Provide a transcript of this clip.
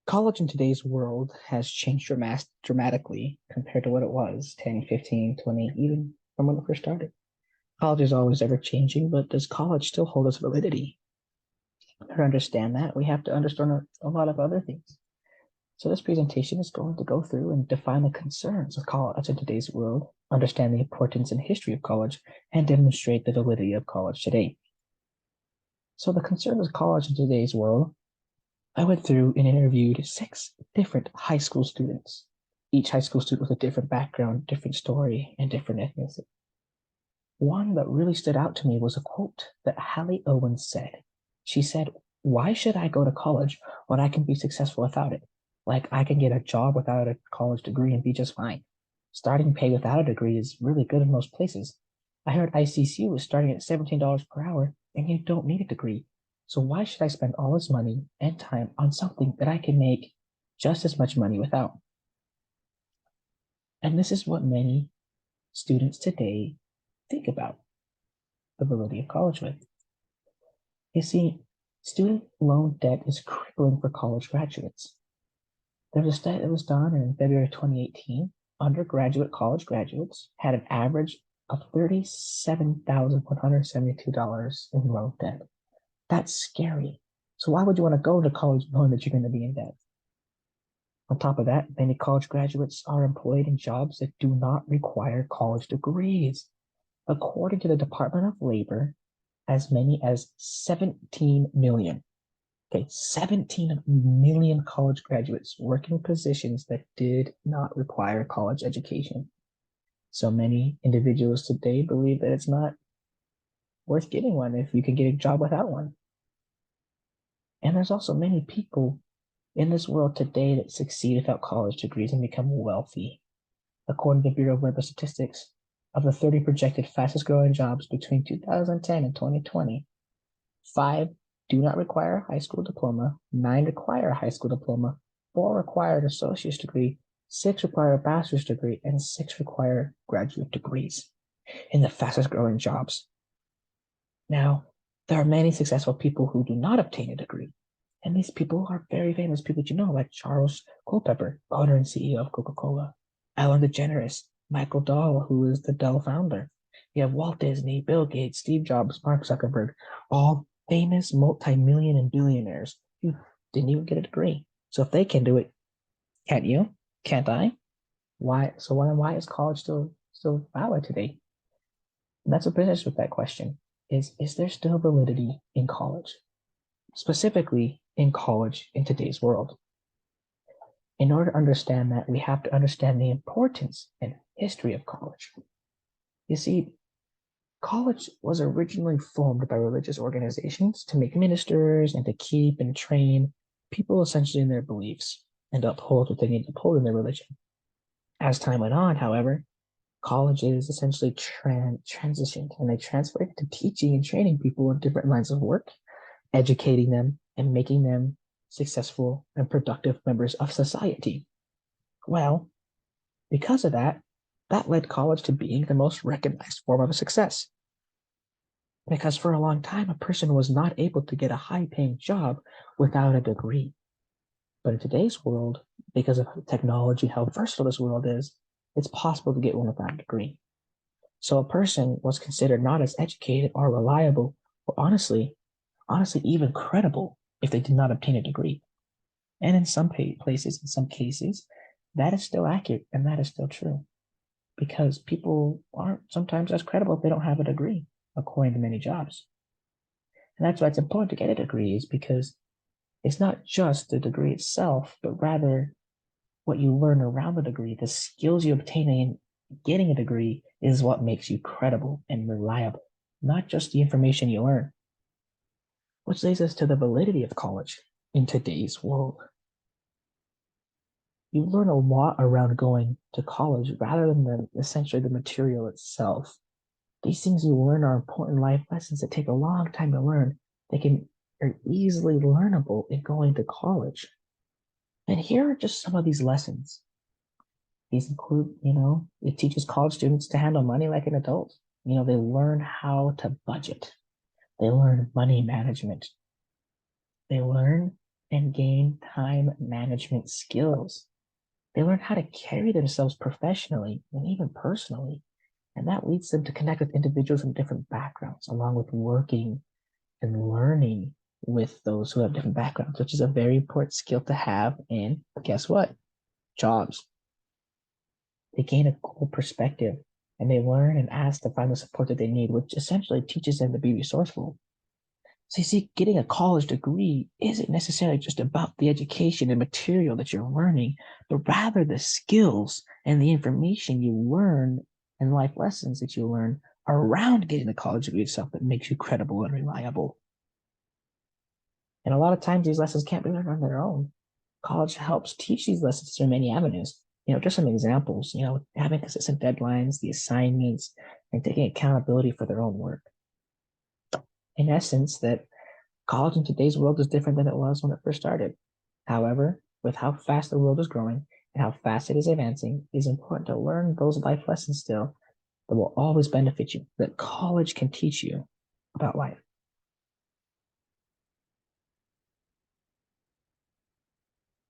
College in today's world has changed dramatically compared to what it was 10, 15, 20, even from when it first started. College is always ever changing, but does college still hold its validity? To understand that, we have to understand a lot of other things. So this presentation is going to go through and define the concerns of college in today's world, understand the importance and history of college, and demonstrate the validity of college today. So the concerns of college in today's world, I went through and interviewed 6 different high school students. Each high school student with a different background, different story, and different ethnicity. One that really stood out to me was a quote that Hallie Owens said. She said, "Why should I go to college when I can be successful without it? Like, I can get a job without a college degree and be just fine. Starting pay without a degree is really good in most places. I heard ICC was starting at $17 per hour, and you don't need a degree. So why should I spend all this money and time on something that I can make just as much money without?" And this is what many students today think about the validity of college with. You see, student loan debt is crippling for college graduates. There's a study that was done in February 2018. Undergraduate college graduates had an average of $37,172 in loan debt. That's scary. So why would you want to go to college knowing that you're going to be in debt? On top of that, many college graduates are employed in jobs that do not require college degrees. According to the Department of Labor, as many as 17 million. Okay, 17 million college graduates work in positions that did not require college education. So many individuals today believe that it's not worth getting one if you can get a job without one. And there's also many people in this world today that succeed without college degrees and become wealthy. According to the Bureau of Labor Statistics, of the 30 projected fastest growing jobs between 2010 and 2020, 5 do not require a high school diploma, 9 require a high school diploma, 4 require an associate's degree, 6 require a bachelor's degree, and 6 require graduate degrees in the fastest growing jobs. Now, there are many successful people who do not obtain a degree. And these people are very famous people that you know, like Charles Culpepper, owner and CEO of Coca-Cola, Ellen DeGeneres, Michael Dahl, who is the Dell founder. You have Walt Disney, Bill Gates, Steve Jobs, Mark Zuckerberg, all famous multi-million and billionaires who didn't even get a degree. So if they can do it, can't you? Can't I? Why? So why is college still valid today? And that's what brings us with that question: is there still validity in college, specifically in college in today's world? In order to understand that, we have to understand the importance and history of college. You see, college was originally formed by religious organizations to make ministers and to keep and train people essentially in their beliefs and to uphold what they need to uphold in their religion. As time went on, however, colleges essentially transitioned and they transferred to teaching and training people in different lines of work, educating them and making them successful and productive members of society. Well, because of that, that led college to being the most recognized form of success. Because for a long time, a person was not able to get a high paying job without a degree. But in today's world, because of technology, how versatile this world is, it's possible to get one without a degree. So a person was considered not as educated or reliable, or honestly, even credible if they did not obtain a degree. And in some places, in some cases, that is still accurate and that is still true because people aren't sometimes as credible if they don't have a degree, according to many jobs. And that's why it's important to get a degree, is because it's not just the degree itself, but rather what you learn around the degree, the skills you obtain in getting a degree is what makes you credible and reliable, not just the information you learn. Which leads us to the validity of college in today's world. You learn a lot around going to college rather than essentially the material itself. These things you learn are important life lessons that take a long time to learn. Are easily learnable in going to college. And here are just some of these lessons. These include, it teaches college students to handle money like an adult. They learn how to budget. They learn money management. They learn and gain time management skills. They learn how to carry themselves professionally and even personally. And that leads them to connect with individuals from different backgrounds, along with working and learning with those who have different backgrounds, which is a very important skill to have. And guess what? Jobs. They gain a global perspective and they learn and ask to find the support that they need, which essentially teaches them to be resourceful. So you see, getting a college degree isn't necessarily just about the education and material that you're learning, but rather the skills and the information you learn and life lessons that you learn around getting the college degree itself that makes you credible and reliable. And a lot of times these lessons can't be learned on their own. College helps teach these lessons through many avenues. Just some examples, having consistent deadlines, the assignments, and taking accountability for their own work. In essence, that college in today's world is different than it was when it first started. However, with how fast the world is growing and how fast it is advancing, it is important to learn those life lessons still that will always benefit you, that college can teach you about life.